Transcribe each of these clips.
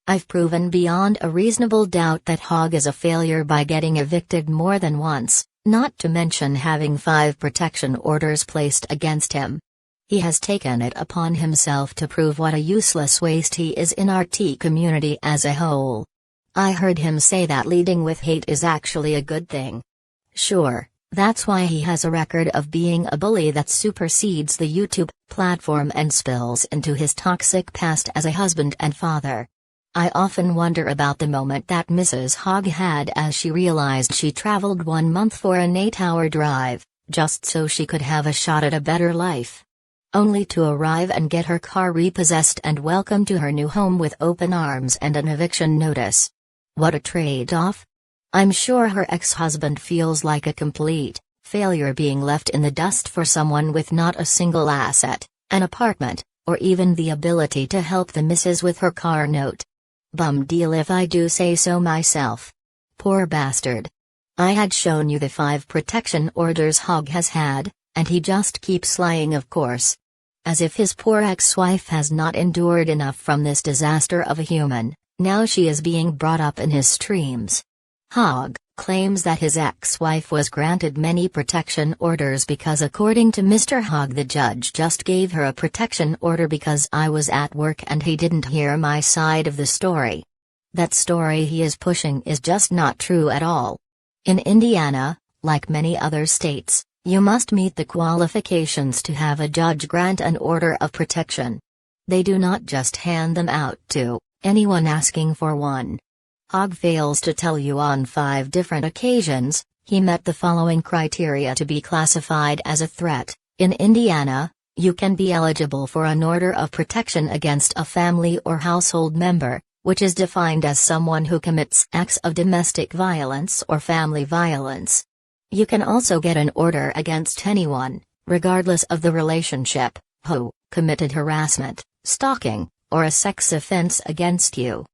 I've proven beyond a reasonable doubt that Hogg is a failure by getting evicted more than once, not to mention having 5 protection orders placed against him. He has taken it upon himself to prove what a useless waste he is in our tea community as a whole. I heard him say that leading with hate is actually a good thing. Sure, that's why he has a record of being a bully that supersedes the YouTube platform and spills into his toxic past as a husband and father. I often wonder about the moment that Mrs. Hogg had as she realized she traveled 1 month for an 8-hour drive, just so she could have a shot at a better life. Only to arrive and get her car repossessed and welcomed to her new home with open arms and an eviction notice. What a trade-off! I'm sure her ex-husband feels like a complete failure being left in the dust for someone with not a single asset, an apartment, or even the ability to help the missus with her car note. Bum deal if I do say so myself. Poor bastard. I had shown you the 5 protection orders Hogg has had, and he just keeps lying, of course. As if his poor ex-wife has not endured enough from this disaster of a human, now she is being brought up in his streams. Hogg claims that his ex-wife was granted many protection orders because according to Mr. Hogg the judge just gave her a protection order because I was at work and he didn't hear my side of the story. That story he is pushing is just not true at all. In Indiana, like many other states, you must meet the qualifications to have a judge grant an order of protection. They do not just hand them out to anyone asking for one. Hogg fails to tell you on 5 different occasions, he met the following criteria to be classified as a threat. In Indiana, you can be eligible for an order of protection against a family or household member, which is defined as someone who commits acts of domestic violence or family violence. You can also get an order against anyone, regardless of the relationship, who committed harassment, stalking, or a sex offense against you.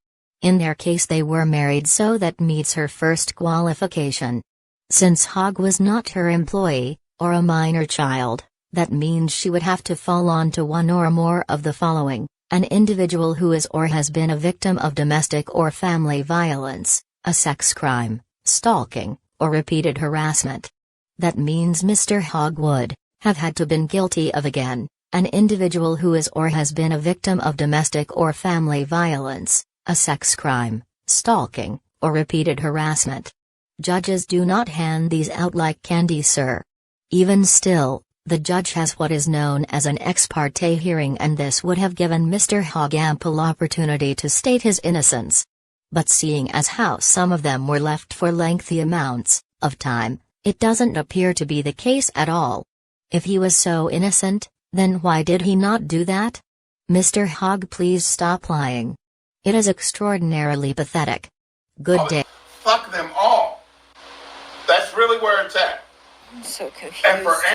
In their case they were married, so that meets her first qualification. Since Hogg was not her employee, or a minor child, that means she would have to fall onto one or more of the following: an individual who is or has been a victim of domestic or family violence, a sex crime, stalking, or repeated harassment. That means Mr. Hogg would have had to been guilty of again, an individual who is or has been a victim of domestic or family violence, a sex crime, stalking, or repeated harassment. Judges do not hand these out like candy, sir. Even still, the judge has what is known as an ex parte hearing, and this would have given Mr. Hogg ample opportunity to state his innocence. But seeing as how some of them were left for lengthy amounts of time, it doesn't appear to be the case at all. If he was so innocent, then why did he not do that? Mr. Hogg, please stop lying. It is extraordinarily pathetic. Good day. Fuck them all. That's really where it's at. I'm so confused. And for